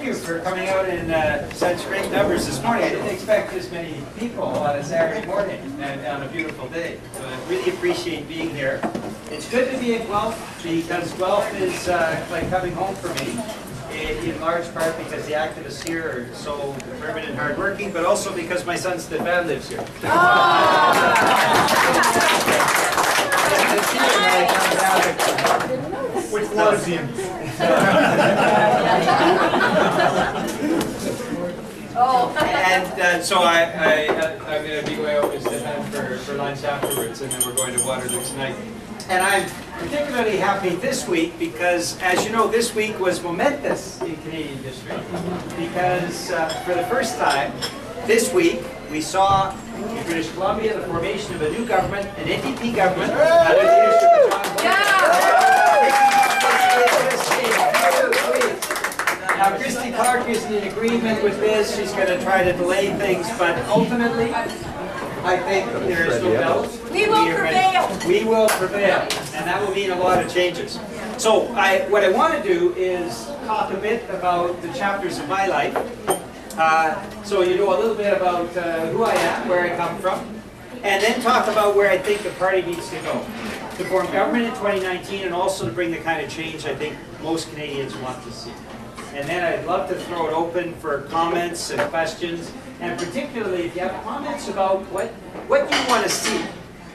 you for coming out in such great numbers this morning. I didn't expect this many people on a Saturday morning and on a beautiful day. So I really appreciate being here. It's good to be in Guelph because Guelph is like coming home for me, in large part because the activists here are so determined and hardworking, but also because my son Stefan lives here. Which loves him. And so I'm going to be going over to Stefan for lunch afterwards, and then we're going to Waterloo tonight. And I'm particularly happy this week because, as you know, this week was momentous in Canadian history because for the first time this week we saw in British Columbia the formation of a new government, an NDP government, under the leadership of John Now, Christy Clark isn't in agreement with this. She's going to try to delay things, but ultimately, I think there is no doubt. We will prevail. We will prevail, and that will mean a lot of changes. So, what I want to do is talk a bit about the chapters of my life. So you know a little bit about who I am, where I come from, and then talk about where I think the party needs to go to form government in 2019, and also to bring the kind of change I think most Canadians want to see. And then I'd love to throw it open for comments and questions, and particularly if you have comments about what you want to see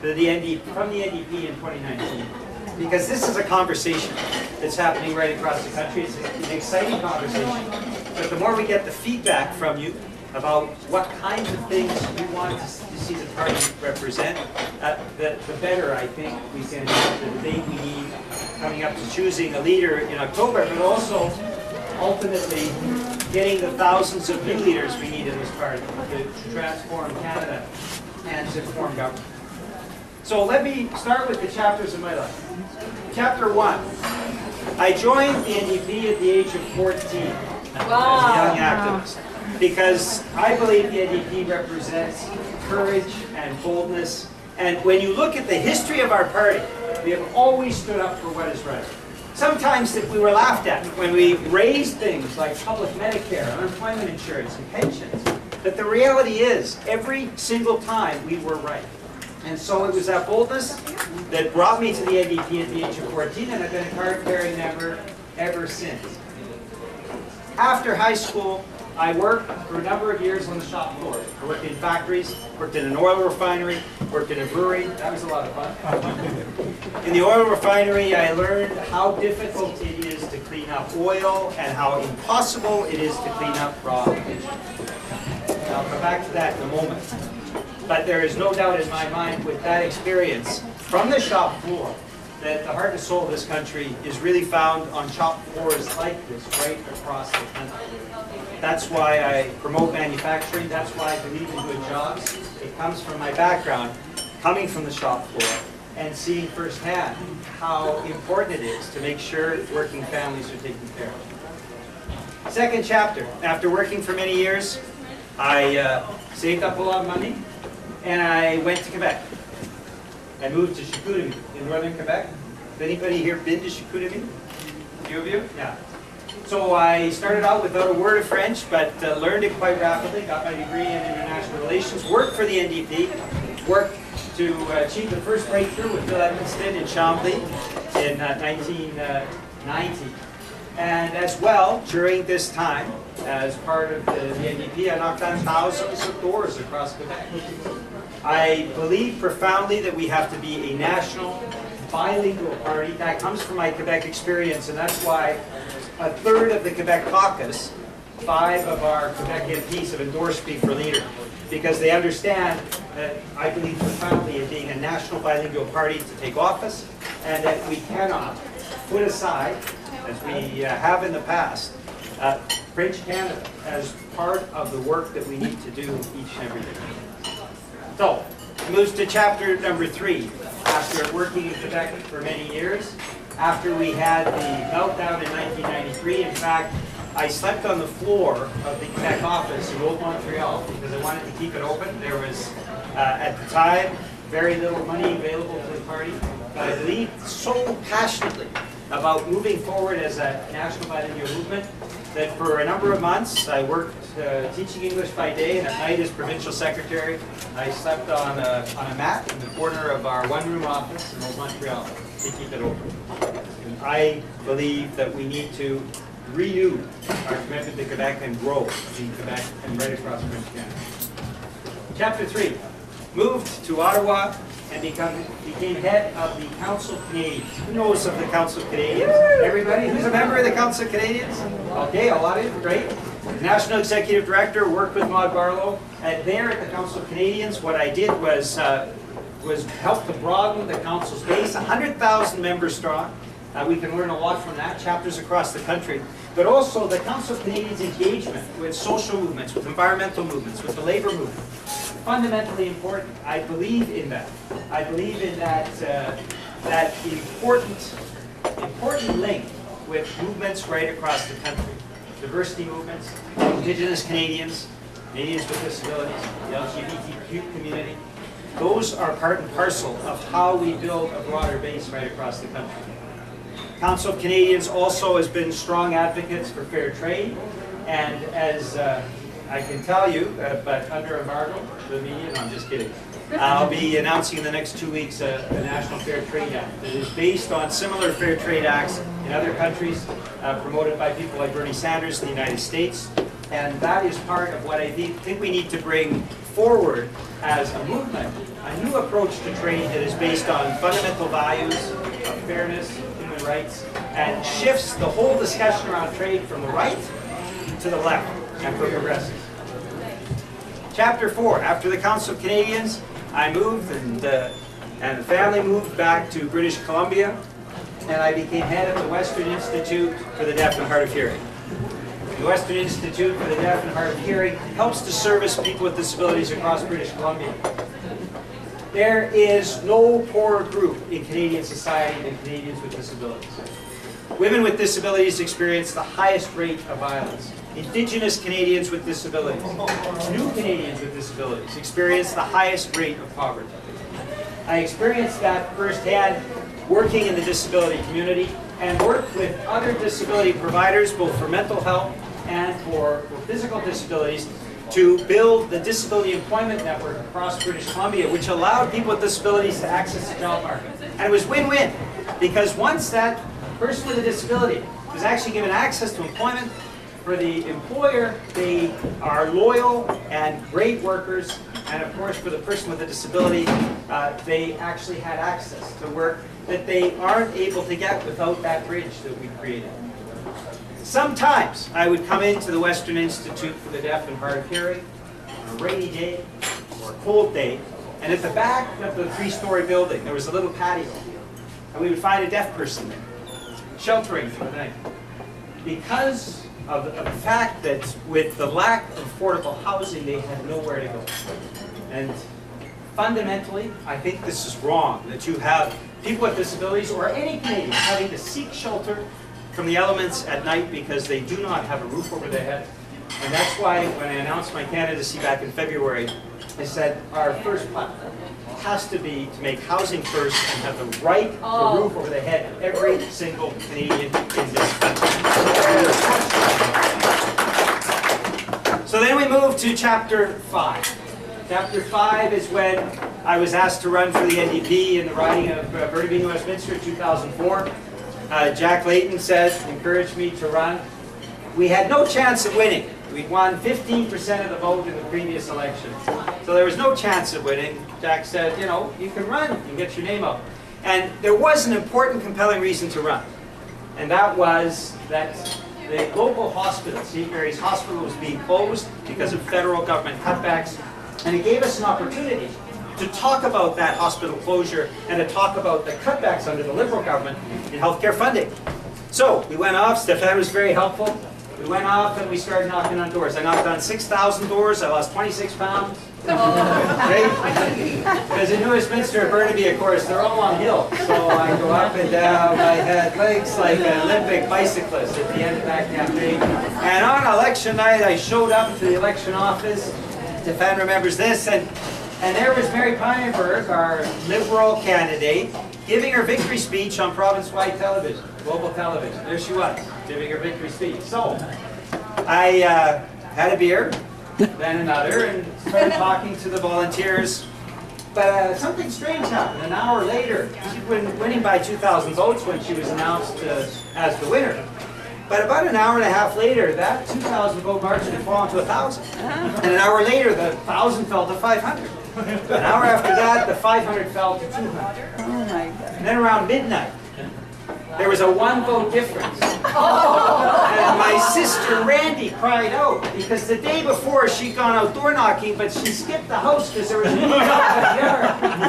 from the NDP in 2019. Because this is a conversation that's happening right across the country. It's an exciting conversation. But the more we get the feedback from you about what kinds of things you want to see the party represent, the better I think we can have the debate we need coming up to choosing a leader in October, but also ultimately getting the thousands of new leaders we need in this party to transform Canada and to form government. So let me start with the chapters of my life. Chapter 1. I joined the NDP at the age of 14 as a young activist because I believe the NDP represents courage and boldness. And when you look at the history of our party, we have always stood up for what is right. Sometimes we were laughed at when we raised things like public Medicare, unemployment insurance, and pensions. But the reality is, every single time we were right. And so it was that boldness that brought me to the NDP at the age of 14, and I've been a card-carrying member ever since. After high school, I worked for a number of years on the shop floor. I worked in factories, worked in an oil refinery, worked in a brewery. That was a lot of fun. In the oil refinery, I learned how difficult it is to clean up oil and how impossible it is to clean up raw fish. I'll come back to that in a moment. But there is no doubt in my mind with that experience from the shop floor that the heart and soul of this country is really found on shop floors like this right across the country. That's why I promote manufacturing. That's why I believe in good jobs. It comes from my background, coming from the shop floor and seeing firsthand how important it is to make sure working families are taken care of. Second chapter. After working for many years, I saved up a lot of money and I went to Quebec. I moved to Chicoutimi in northern Quebec. Has anybody here been to Chicoutimi? A few of you? Yeah. So I started out without a word of French, but learned it quite rapidly, got my degree in international relations, worked for the NDP, worked to achieve the first breakthrough with Bill Edmonston in Chambly in 1990. And as well, during this time, as part of the NDP, I knocked on thousands of doors across Quebec. I believe profoundly that we have to be a national, bilingual party. That comes from my Quebec experience, and that's why a third of the Quebec caucus, 5 of our Quebec MPs have endorsed me for leader, because they understand that I believe profoundly in being a national bilingual party to take office, and that we cannot put aside, as we have in the past, French Canada as part of the work that we need to do each and every day. So, it moves to chapter number 3. After working in Quebec for many years, after we had the meltdown in 1993, in fact, I slept on the floor of the Quebec office in Old Montreal because I wanted to keep it open. There was, at the time, very little money available to the party, but I believed so passionately about moving forward as a national bilingual movement that for a number of months I worked teaching English by day, and at night as provincial secretary I slept on a mat in the corner of our one-room office in Old Montreal to keep it open. And I believe that we need to renew our commitment to Quebec and grow in Quebec and right across French Canada. Chapter 3. Moved to Ottawa and became head of the Council of Canadians. Who knows of the Council of Canadians? Everybody? Who's a member of the Council of Canadians? Okay, a lot of you, great. National Executive Director, worked with Maud Barlow. There at the Council of Canadians, what I did was help to broaden the Council's base, 100,000 members strong. We can learn a lot from that, chapters across the country. But also the Council of Canadians' engagement with social movements, with environmental movements, with the labor movement. Fundamentally important. I believe in that. I believe in that, that important link with movements right across the country. Diversity movements, Indigenous Canadians, Canadians with disabilities, the LGBTQ community. Those are part and parcel of how we build a broader base right across the country. Council of Canadians also has been strong advocates for fair trade, and as I can tell you, but under embargo, the media, no, I'm just kidding. I'll be announcing in the next 2 weeks a National Fair Trade Act that is based on similar fair trade acts in other countries, promoted by people like Bernie Sanders in the United States. And that is part of what I think we need to bring forward as a movement, a new approach to trade that is based on fundamental values of fairness, human rights, and shifts the whole discussion around trade from the right to the left and for progressives. Chapter 4, after the Council of Canadians, I moved and the family moved back to British Columbia, and I became head of the Western Institute for the Deaf and Hard of Hearing. The Western Institute for the Deaf and Hard of Hearing helps to service people with disabilities across British Columbia. There is no poorer group in Canadian society than Canadians with disabilities. Women with disabilities experience the highest rate of violence. Indigenous Canadians with disabilities, new Canadians with disabilities experience the highest rate of poverty. I experienced that firsthand working in the disability community and worked with other disability providers, both for mental health and for physical disabilities, to build the Disability Employment Network across British Columbia, which allowed people with disabilities to access the job market. And it was win-win, because once that person with a disability was actually given access to employment, for the employer, they are loyal and great workers, and of course for the person with a disability, they actually had access to work that they aren't able to get without that bridge that we created. Sometimes I would come into the Western Institute for the Deaf and Hard of Hearing on a rainy day or a cold day, and at the back of the 3-story building there was a little patio, and we would find a deaf person there, sheltering for the night. Because of the fact that with the lack of affordable housing, they had nowhere to go. And fundamentally, I think this is wrong, that you have people with disabilities, or any Canadian, having to seek shelter from the elements at night because they do not have a roof over their head. And that's why when I announced my candidacy back in February, I said our first platform has to be to make housing first and have the right to roof over the head of every single Canadian in this country. So then we move to Chapter 5. Chapter 5 is when I was asked to run for the NDP in the riding of Burnaby, Westminster in 2004. Jack Layton encouraged me to run. We had no chance of winning. We'd won 15% of the vote in the previous election. So there was no chance of winning. Jack said, you know, you can run and get your name up. And there was an important, compelling reason to run. And that was that the local hospital, St. Mary's Hospital, was being closed because of federal government cutbacks. And it gave us an opportunity to talk about that hospital closure and to talk about the cutbacks under the Liberal government in healthcare funding. So we went off. Stefan was very helpful. We went off and we started knocking on doors. I knocked on 6,000 doors. I lost 26 pounds. Because in New Westminster and Burnaby, of course, they're all on hills. So I go up and down. I had legs like an Olympic bicyclist at the end of that campaign. And on election night, I showed up to the election office. Stefan remembers this. And there was Mary Pionberg, our Liberal candidate, giving her victory speech on province-wide television, global television. There she was, giving her victory speech. So I had a beer, then another, and started talking to the volunteers. But something strange happened. An hour later, she'd been winning by 2,000 votes when she was announced as the winner. But about an hour and a half later, that 2,000 vote margin had fallen to 1,000. And an hour later, the 1,000 fell to 500. An hour after that, the 500 fell to 200. Oh my God. And then around midnight, there was a 1 vote difference. And my sister Randy cried out because the day before she'd gone out door knocking, but she skipped the house because there was a mean dog in the yard.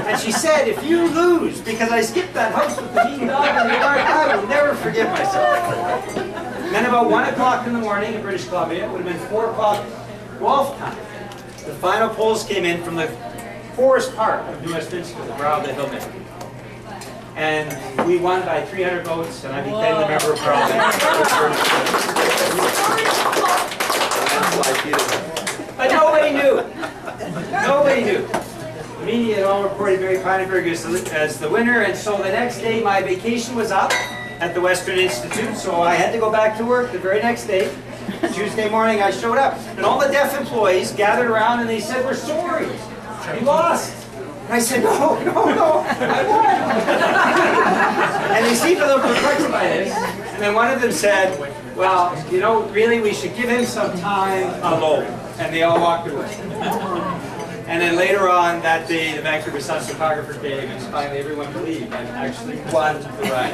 And she said, if you lose because I skipped that house with the mean dog in the yard, I will never forgive myself. And then about 1 o'clock in the morning in British Columbia, it would have been 4 o'clock Guelph time. The final polls came in from the forest park of New Westminster, the brow of the hill there. And we won by 300 votes, and I became the member of parliament. But nobody knew. Nobody knew. The media had all reported Mary Peinenberg as the winner, and so the next day my vacation was up at the Western Institute, so I had to go back to work the very next day. Tuesday morning I showed up, and all the deaf employees gathered around and they said, we're sorry, you lost. And I said, no, I won. And they seemed a little perplexed by this. And then one of them said, well, you know, really we should give him some time alone. And they all walked away. And then later on that day, the Vancouver Sun photographer came and finally everyone believed I actually won the ride.